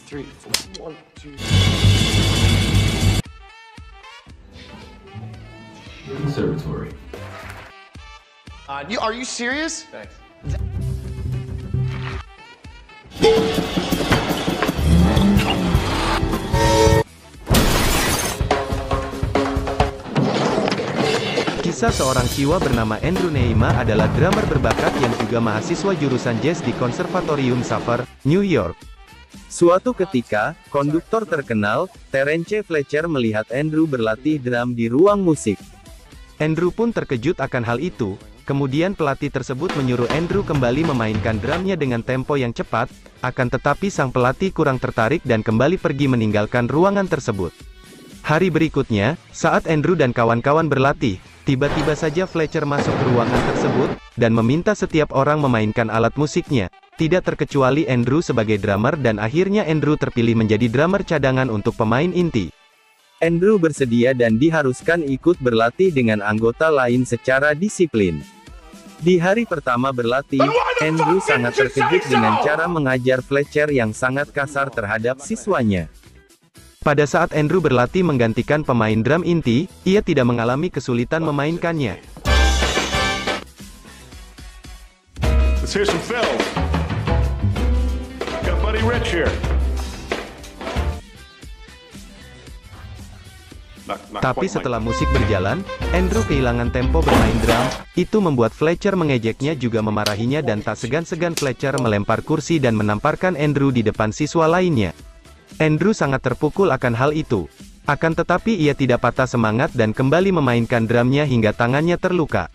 three, four. 1, 2. Conservatory. Are you serious? Thanks. Kisah seorang Siwa bernama Andrew Neima adalah drummer berbakat yang juga mahasiswa jurusan jazz di Konservatorium Xaver, New York. Suatu ketika, konduktor terkenal, Terence Fletcher melihat Andrew berlatih drum di ruang musik. Andrew pun terkejut akan hal itu, kemudian pelatih tersebut menyuruh Andrew kembali memainkan drumnya dengan tempo yang cepat, akan tetapi sang pelatih kurang tertarik dan kembali pergi meninggalkan ruangan tersebut. Hari berikutnya, saat Andrew dan kawan-kawan berlatih, tiba-tiba saja Fletcher masuk ke ruangan tersebut, dan meminta setiap orang memainkan alat musiknya, tidak terkecuali Andrew sebagai drummer dan akhirnya Andrew terpilih menjadi drummer cadangan untuk pemain inti. Andrew bersedia dan diharuskan ikut berlatih dengan anggota lain secara disiplin. Di hari pertama berlatih, Andrew sangat terkejut dengan cara mengajar Fletcher yang sangat kasar terhadap siswanya. Pada saat Andrew berlatih menggantikan pemain drum inti, ia tidak mengalami kesulitan memainkannya. Let's hear some fills. Got Buddy Rich here. Tapi setelah musik berjalan, Andrew kehilangan tempo bermain drum, itu membuat Fletcher mengejeknya juga memarahinya dan tak segan-segan Fletcher melempar kursi dan menamparkan Andrew di depan siswa lainnya. Andrew sangat terpukul akan hal itu. Akan tetapi ia tidak patah semangat dan kembali memainkan drumnya hingga tangannya terluka.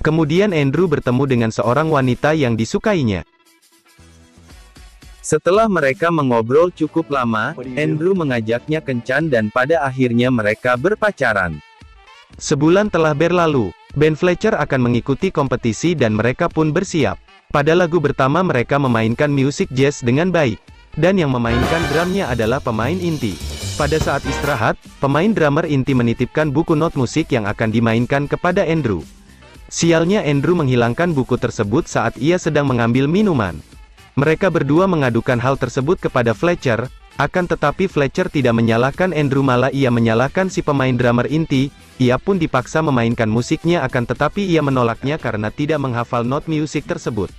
Kemudian Andrew bertemu dengan seorang wanita yang disukainya. Setelah mereka mengobrol cukup lama, Andrew mengajaknya kencan dan pada akhirnya mereka berpacaran. Sebulan telah berlalu, band Fletcher akan mengikuti kompetisi dan mereka pun bersiap. Pada lagu pertama mereka memainkan musik jazz dengan baik. Dan yang memainkan drumnya adalah pemain inti. Pada saat istirahat, pemain drummer inti menitipkan buku not musik yang akan dimainkan kepada Andrew. Sialnya Andrew menghilangkan buku tersebut saat ia sedang mengambil minuman. Mereka berdua mengadukan hal tersebut kepada Fletcher, akan tetapi Fletcher tidak menyalahkan Andrew malah ia menyalahkan si pemain drummer inti. Ia pun dipaksa memainkan musiknya akan tetapi ia menolaknya karena tidak menghafal not musik tersebut.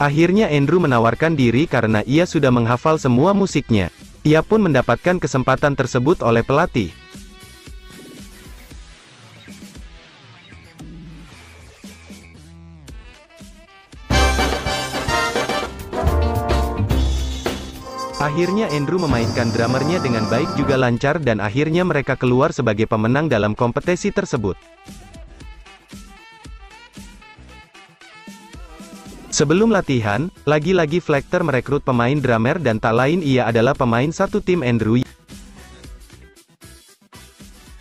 Akhirnya Andrew menawarkan diri karena ia sudah menghafal semua musiknya. Ia pun mendapatkan kesempatan tersebut oleh pelatih. Akhirnya Andrew memainkan drummernya dengan baik juga lancar dan akhirnya mereka keluar sebagai pemenang dalam kompetisi tersebut. Sebelum latihan, lagi-lagi Fletcher merekrut pemain drummer dan tak lain ia adalah pemain satu tim Andrew.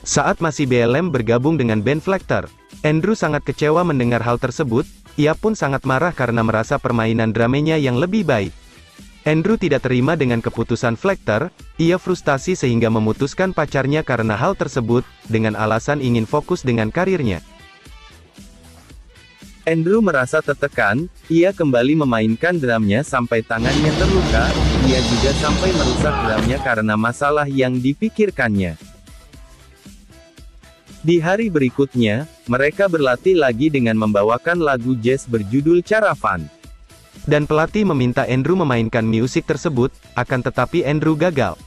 Saat masih BLM bergabung dengan band Fletcher, Andrew sangat kecewa mendengar hal tersebut, ia pun sangat marah karena merasa permainan drumnya yang lebih baik. Andrew tidak terima dengan keputusan Fletcher, ia frustasi sehingga memutuskan pacarnya karena hal tersebut, dengan alasan ingin fokus dengan karirnya. Andrew merasa tertekan, ia kembali memainkan drumnya sampai tangannya terluka, ia juga sampai merusak drumnya karena masalah yang dipikirkannya. Di hari berikutnya, mereka berlatih lagi dengan membawakan lagu jazz berjudul Caravan. Dan pelatih meminta Andrew memainkan musik tersebut, akan tetapi Andrew gagal.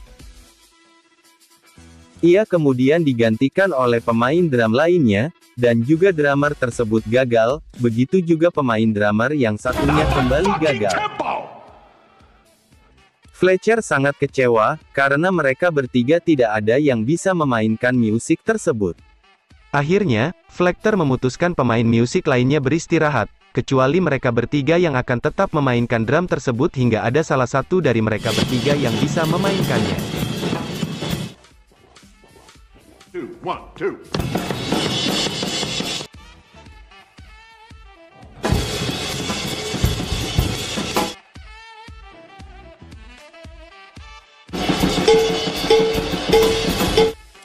Ia kemudian digantikan oleh pemain drum lainnya, dan juga drummer tersebut gagal, begitu juga pemain drummer yang satunya kembali gagal. Fletcher sangat kecewa, karena mereka bertiga tidak ada yang bisa memainkan musik tersebut. Akhirnya, Fletcher memutuskan pemain musik lainnya beristirahat, kecuali mereka bertiga yang akan tetap memainkan drum tersebut hingga ada salah satu dari mereka bertiga yang bisa memainkannya. 2, 1, 2.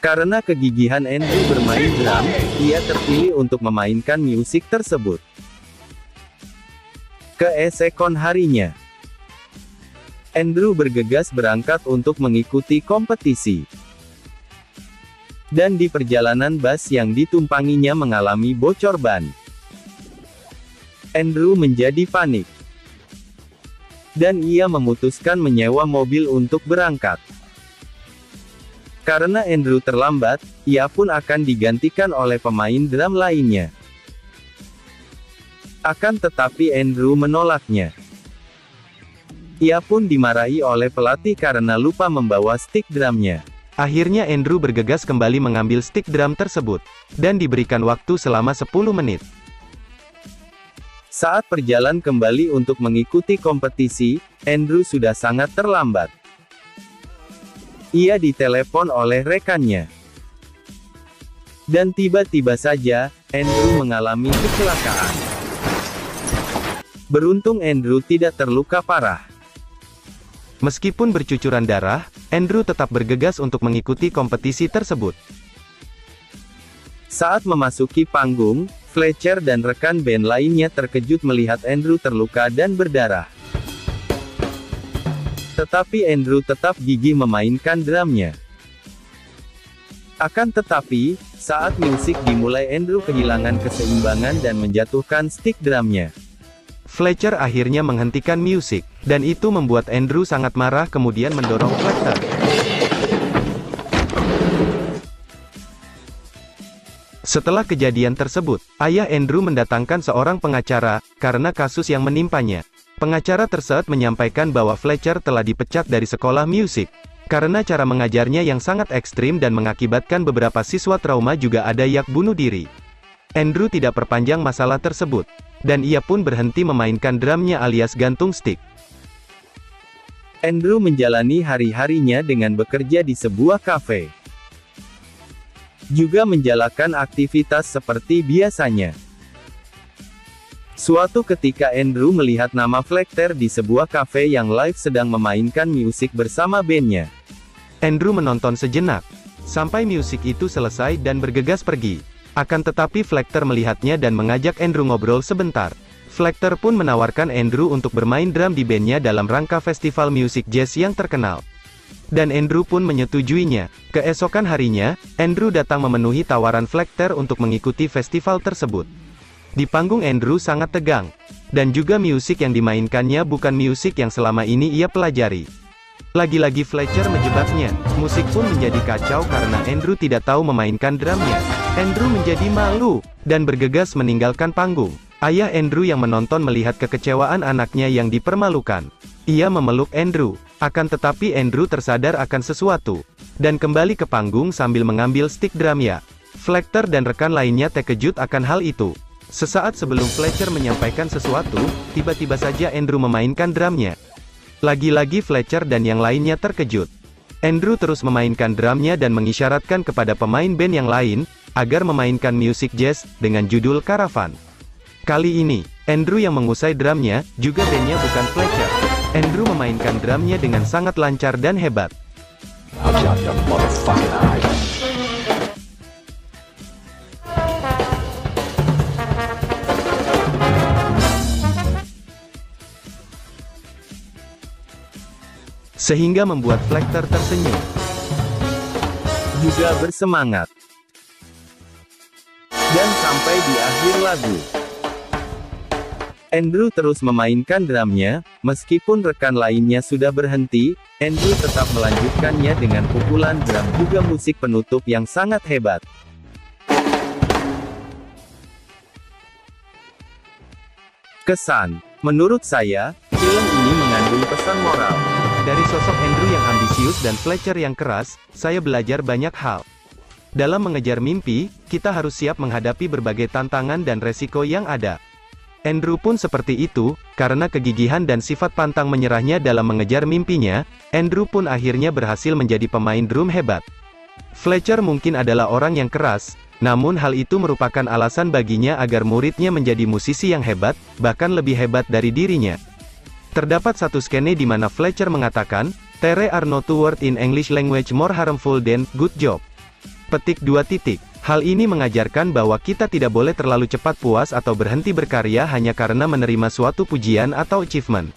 Karena kegigihan Andrew bermain drum, ia terpilih untuk memainkan musik tersebut. Keesokan harinya, Andrew bergegas berangkat untuk mengikuti kompetisi. Dan di perjalanan bus yang ditumpanginya mengalami bocor ban. Andrew menjadi panik. Dan ia memutuskan menyewa mobil untuk berangkat. Karena Andrew terlambat, ia pun akan digantikan oleh pemain drum lainnya. Akan tetapi Andrew menolaknya. Ia pun dimarahi oleh pelatih karena lupa membawa stick drumnya. Akhirnya Andrew bergegas kembali mengambil stick drum tersebut, dan diberikan waktu selama 10 menit. Saat berjalan kembali untuk mengikuti kompetisi, Andrew sudah sangat terlambat. Ia ditelepon oleh rekannya. Dan tiba-tiba saja, Andrew mengalami kecelakaan. Beruntung Andrew tidak terluka parah. Meskipun bercucuran darah, Andrew tetap bergegas untuk mengikuti kompetisi tersebut. Saat memasuki panggung, Fletcher dan rekan band lainnya terkejut melihat Andrew terluka dan berdarah. Tetapi Andrew tetap gigih memainkan drumnya. Akan tetapi, saat musik dimulai Andrew kehilangan keseimbangan dan menjatuhkan stick drumnya. Fletcher akhirnya menghentikan musik, dan itu membuat Andrew sangat marah kemudian mendorong Fletcher. Setelah kejadian tersebut, ayah Andrew mendatangkan seorang pengacara, karena kasus yang menimpanya. Pengacara tersebut menyampaikan bahwa Fletcher telah dipecat dari sekolah musik, karena cara mengajarnya yang sangat ekstrim dan mengakibatkan beberapa siswa trauma juga ada yang bunuh diri. Andrew tidak perpanjang masalah tersebut, dan ia pun berhenti memainkan drumnya alias gantung stick. Andrew menjalani hari-harinya dengan bekerja di sebuah kafe. Juga menjalankan aktivitas seperti biasanya. Suatu ketika Andrew melihat nama Fletcher di sebuah kafe yang live sedang memainkan musik bersama bandnya. Andrew menonton sejenak, sampai musik itu selesai dan bergegas pergi. Akan tetapi Fletcher melihatnya dan mengajak Andrew ngobrol sebentar. Fletcher pun menawarkan Andrew untuk bermain drum di bandnya dalam rangka festival musik jazz yang terkenal. Dan Andrew pun menyetujuinya. Keesokan harinya, Andrew datang memenuhi tawaran Fletcher untuk mengikuti festival tersebut. Di panggung Andrew sangat tegang. Dan juga musik yang dimainkannya bukan musik yang selama ini ia pelajari. Lagi-lagi Fletcher menjebaknya. Musik pun menjadi kacau karena Andrew tidak tahu memainkan drumnya. Andrew menjadi malu, dan bergegas meninggalkan panggung. Ayah Andrew yang menonton melihat kekecewaan anaknya yang dipermalukan. Ia memeluk Andrew. Akan tetapi Andrew tersadar akan sesuatu, dan kembali ke panggung sambil mengambil stick drumnya. Fletcher dan rekan lainnya terkejut akan hal itu. Sesaat sebelum Fletcher menyampaikan sesuatu, tiba-tiba saja Andrew memainkan drumnya. Lagi-lagi Fletcher dan yang lainnya terkejut. Andrew terus memainkan drumnya dan mengisyaratkan kepada pemain band yang lain, agar memainkan musik jazz, dengan judul Caravan. Kali ini, Andrew yang mengusai drumnya, juga bandnya bukan Fletcher. Andrew memainkan drumnya dengan sangat lancar dan hebat. Sehingga membuat Fletcher tersenyum. Juga bersemangat. Dan sampai di akhir lagu, Andrew terus memainkan drumnya, meskipun rekan lainnya sudah berhenti, Andrew tetap melanjutkannya dengan pukulan drum juga musik penutup yang sangat hebat. Kesan, menurut saya, film ini mengandung pesan moral. Dari sosok Andrew yang ambisius dan Fletcher yang keras, saya belajar banyak hal. Dalam mengejar mimpi, kita harus siap menghadapi berbagai tantangan dan resiko yang ada. Andrew pun seperti itu, karena kegigihan dan sifat pantang menyerahnya dalam mengejar mimpinya, Andrew pun akhirnya berhasil menjadi pemain drum hebat. Fletcher mungkin adalah orang yang keras, namun hal itu merupakan alasan baginya agar muridnya menjadi musisi yang hebat, bahkan lebih hebat dari dirinya. Terdapat satu skene di mana Fletcher mengatakan, "There are no two words in English language more harmful than good job." Petik 2 titik. Hal ini mengajarkan bahwa kita tidak boleh terlalu cepat puas atau berhenti berkarya hanya karena menerima suatu pujian atau achievement.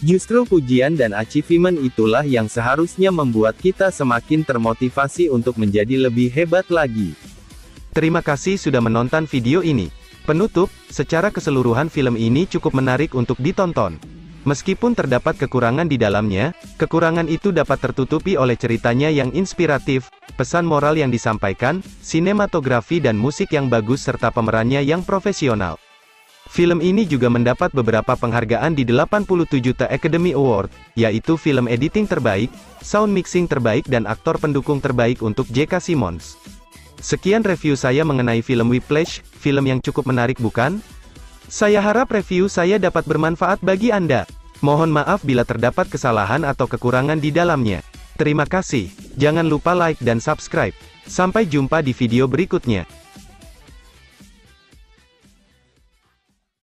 Justru pujian dan achievement itulah yang seharusnya membuat kita semakin termotivasi untuk menjadi lebih hebat lagi. Terima kasih sudah menonton video ini. Penutup, secara keseluruhan film ini cukup menarik untuk ditonton. Meskipun terdapat kekurangan di dalamnya, kekurangan itu dapat tertutupi oleh ceritanya yang inspiratif, pesan moral yang disampaikan, sinematografi dan musik yang bagus serta pemerannya yang profesional. Film ini juga mendapat beberapa penghargaan di 87 The Academy Award, yaitu film editing terbaik, sound mixing terbaik dan aktor pendukung terbaik untuk J.K. Simmons. Sekian review saya mengenai film Whiplash, film yang cukup menarik bukan? Saya harap review saya dapat bermanfaat bagi Anda. Mohon maaf bila terdapat kesalahan atau kekurangan di dalamnya. Terima kasih. Jangan lupa like dan subscribe. Sampai jumpa di video berikutnya.